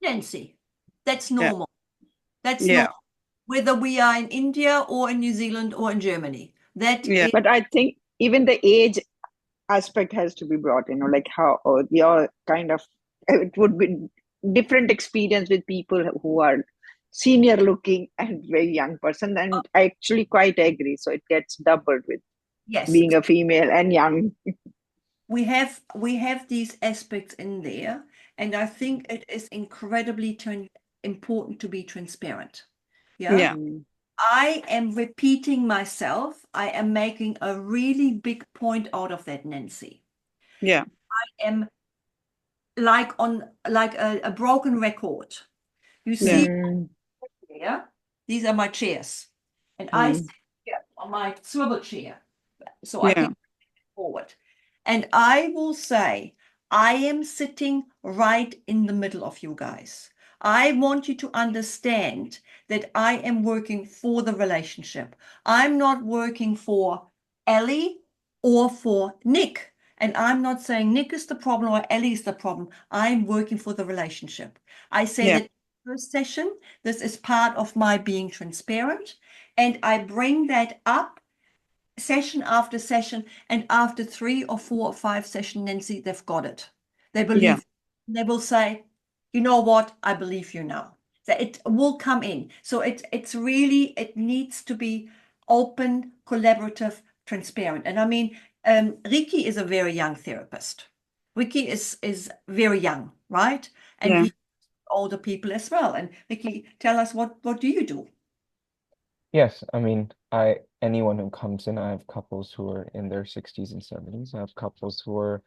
Nancy, that's normal. Yeah. That's normal. Whether we are in India or in New Zealand or in Germany. But I think even the age aspect has to be brought in, like how you're kind of, it would be different experience with people who are senior looking and very young person. And I actually quite agree. So it gets doubled with being a female and young. We have these aspects in there. And I think it is incredibly important to be transparent. Yeah. I am repeating myself. I am making a really big point out of that, Nancy. Yeah. I am like a broken record. You see, yeah, these are my chairs. And I sit here on my swivel chair. So I can forward. And I will say, I am sitting right in the middle of you guys. I want you to understand that I am working for the relationship. I'm not working for Ellie or for Nick. And I'm not saying Nick is the problem or Ellie is the problem. I'm working for the relationship. I say that in the first session, this is part of my being transparent. And I bring that up session after session. And after 3 or 4 or 5 sessions, Nancy, they've got it. They believe they will say, you know what, I believe you now. That it will come in. So it's really, it needs to be open, collaborative, transparent. And I mean, Ricky is a very young therapist. Ricky is very young, right? And Yeah. he older people as well. And Ricky, tell us what do you do? Yes, I mean, anyone who comes in, I have couples who are in their 60s and 70s. I have couples who are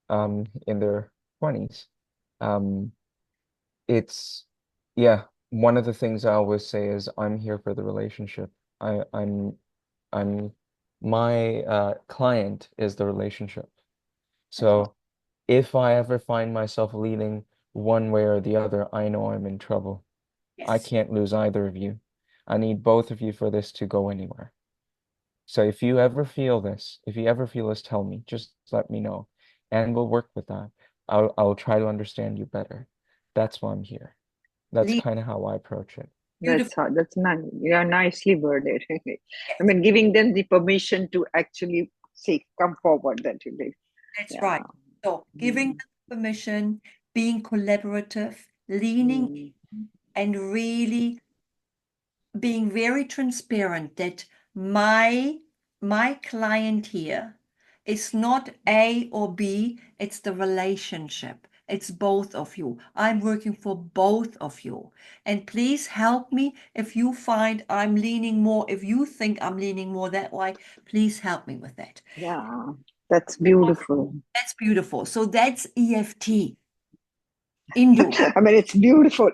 in their 20s. It's yeah, one of the things I always say is I'm here for the relationship. I'm my client is the relationship. So if I ever find myself leaning one way or the other, I know I'm in trouble. I Yes. can't lose either of you. I need both of you for this to go anywhere. So if you ever feel this, tell me. Just let me know, and we'll work with that. I'll try to understand you better. That's why I'm here. That's Lead- kind of how I approach it. That's nice. Yeah, nicely worded. I mean, giving them the permission to actually say, come forward. That's That's yeah. right. So giving them permission, being collaborative, leaning in, and really being very transparent that my client here is not A or B, it's the relationship. It's both of you. I'm working for both of you. And please help me if you find I'm leaning more, if you think I'm leaning more that way, please help me with that. Yeah, that's beautiful. That's beautiful. So that's EFT. Indu. I mean, it's beautiful.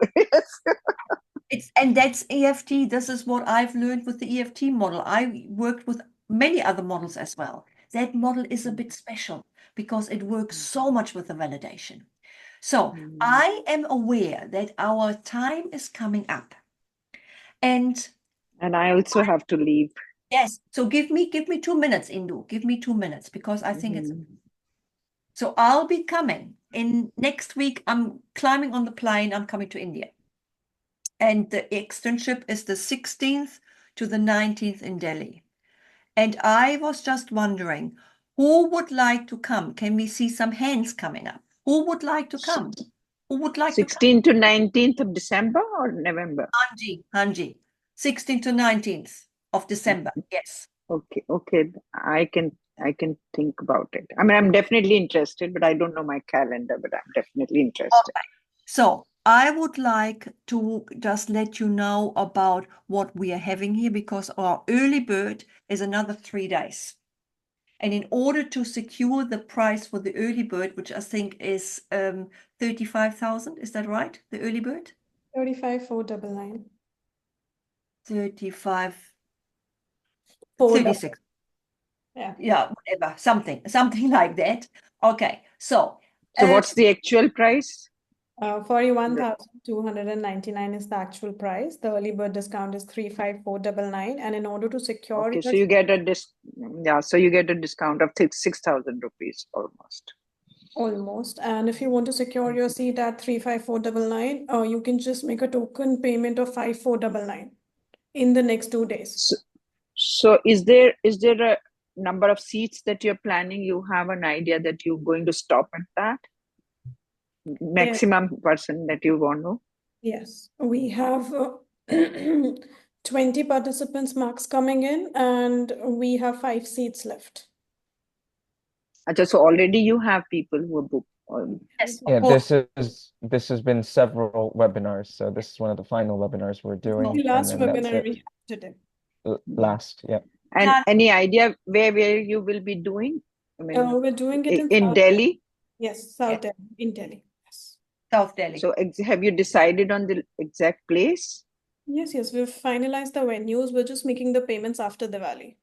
And that's EFT. This is what I've learned with the EFT model. I worked with many other models as well. That model is a bit special because it works so much with the validation. So I am aware that our time is coming up. And I also have to leave. Yes. So give me 2 minutes, Indu. Give me 2 minutes because I think it's so I'll be coming in next week. I'm climbing on the plane. I'm coming to India. And the externship is the 16th to the 19th in Delhi. And I was just wondering, who would like to come? Can we see some hands coming up? Who would like to come? Who would like to come? 16th to 19th of December or November? Hanji. 16th to 19th of December. Yes. Okay. I can think about it. I mean, I'm definitely interested, but I don't know my calendar, but I'm definitely interested. Okay. So I would like to just let you know about what we are having here because our early bird is another 3 days. And in order to secure the price for the early bird, which I think is 35,000, is that right? The early bird? 35,499. 35, 36. 36. Yeah. Yeah, whatever, something like that. Okay, so what's the actual price? 41,299 is the actual price. The early bird discount is 35,499, and in order to secure Okay, your so you get a discount of 6,000 rupees almost. Almost. And if you want to secure your seat at 35,499, you can just make a token payment of 5,499 in the next 2 days. So is there a number of seats that you're planning? You have an idea that you're going to stop at that? Maximum person that you want to? Yes, we have 20 participants max coming in, and we have 5 seats left. So already you have people who are booked. Yes, Yeah, this has been several webinars, so this is one of the final webinars we're doing. The last and then that's webinar it. we have today. Last, yeah. And any idea where you will be doing? I mean, We're doing it in South Delhi? Yes, South Delhi, in Delhi. Yes. South Delhi. So have you decided on the exact place? Yes, we've finalized the venues. We're just making the payments after Diwali.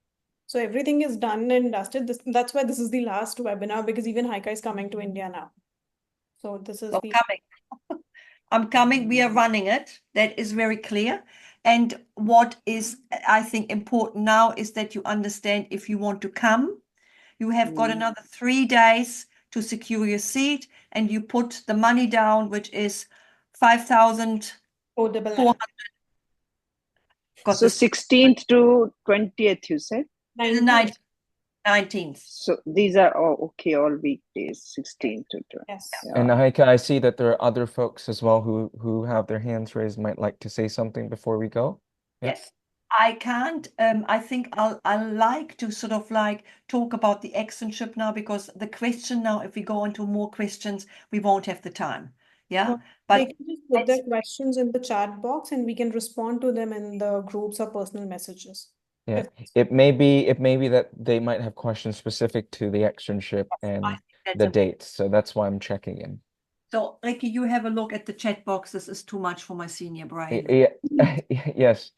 So everything is done and dusted. That's why this is the last webinar, because even Haika is coming to India now. So this is coming. I'm coming. We are running it. That is very clear. And what is, I think, important now is that you understand if you want to come, you have got another 3 days to secure your seat, and you put the money down, which is 5,400. So 16th to 20th, you said? 19th. 19th. So these are all weekdays, 16 to 20. Yes. And Heike, I see that there are other folks as well who have their hands raised, might like to say something before we go. Yeah. Yes. I can't. I think I like to sort of like talk about the externship now, because the question now, if we go into more questions, we won't have the time. Yeah. They But can just put their questions in the chat box and we can respond to them in the groups or personal messages. Yeah, If- it may be that they might have questions specific to the externship I and think that's the a dates, so that's why I'm checking in. So, Ricky, you have a look at the chat box. This is too much for my senior brain. Yeah, yes.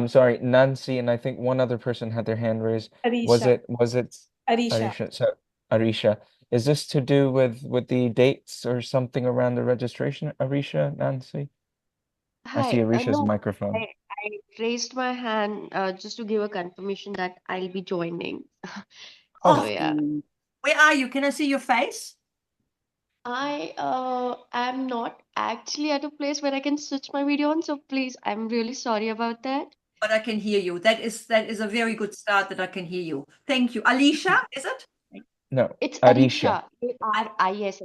Sorry, Nancy, and I think one other person had their hand raised. Was Arisha. it Arisha. Arisha? So Arisha, is this to do with the dates or something around the registration, Arisha, Nancy? I see Hi, Arisha's no, microphone. I raised my hand just to give a confirmation that I'll be joining. Oh, So yeah, where are you? Can I see your face? I am not actually at a place where I can switch my video on, so please, I'm really sorry about that. But I can hear you. That is a very good start that I can hear you. Thank you. Alicia, is it? No, It's Arisha. Arisha,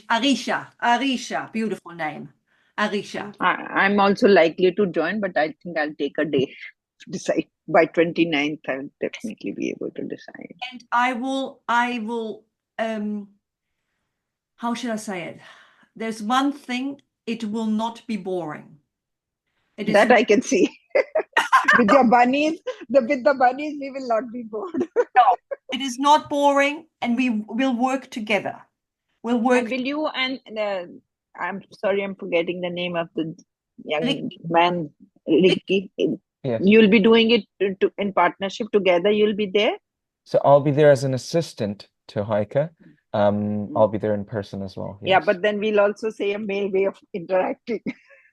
Arisha. Arisha, beautiful name. Arisha. I'm also likely to join, but I think I'll take a day to decide. By 29th, I'll definitely be able to decide. And I will, how should I say it? There's one thing, it will not be boring. It is That I can see. With your bunnies, with the bunnies, we will not be bored. No, it is not boring, and we will work together. We'll work. And will you, and I'm sorry, I'm forgetting the name of the young Ricky. man, Ricky. Yes. You'll be doing it in partnership together. You'll be there. So I'll be there as an assistant to Heike. I'll be there in person as well. Yeah, Yes. but then we'll also say a male way of interacting.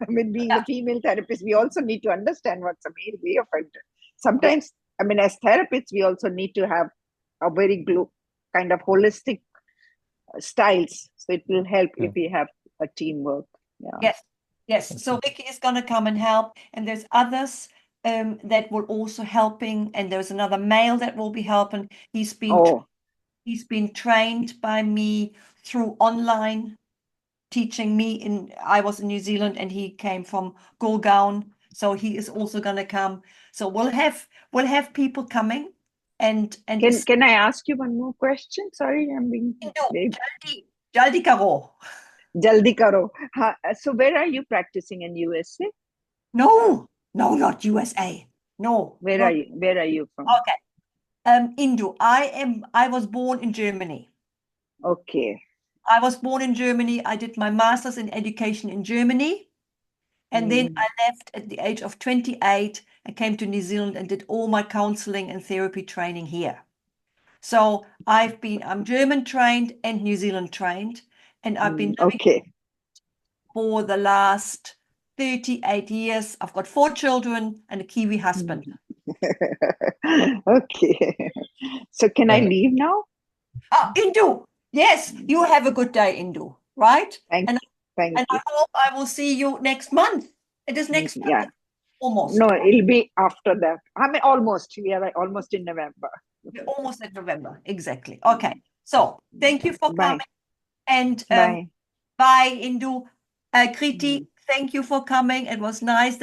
I mean, being a female therapist, we also need to understand what's a male way of interacting. Sometimes, I mean, as therapists, we also need to have a very kind of holistic styles. So it will help if we have a teamwork. Yeah. Yes. So Ricky is going to come and help, and there's others that will also helping, and there's another male that will be helping. He's been trained by me through online teaching me I was in New Zealand and he came from Gurgaon, so he is also going to come. So we'll have people coming, and can I ask you one more question? Sorry, I'm being Jaldi karo. Jaldi karo. So where are you practicing in USA? No, not USA. No. Where are you from? Okay. Indu. I was born in Germany. Okay. I was born in Germany. I did my master's in education in Germany. And then I left at the age of 28 and came to New Zealand and did all my counseling and therapy training here. So I'm German trained and New Zealand trained, and I've been living for the last 38 years. I've got 4 children and a Kiwi husband. Okay. So can I leave now? Indu. Yes, you have a good day, Indu, right? Thank you. I hope I will see you next month. It is next month. Yeah. Almost. No, it'll be after that. I mean, almost. We are almost in November. We're almost in November. Exactly. Okay. So thank you for coming. And Bye. bye, Indu. Kriti, thank you for coming. It was nice.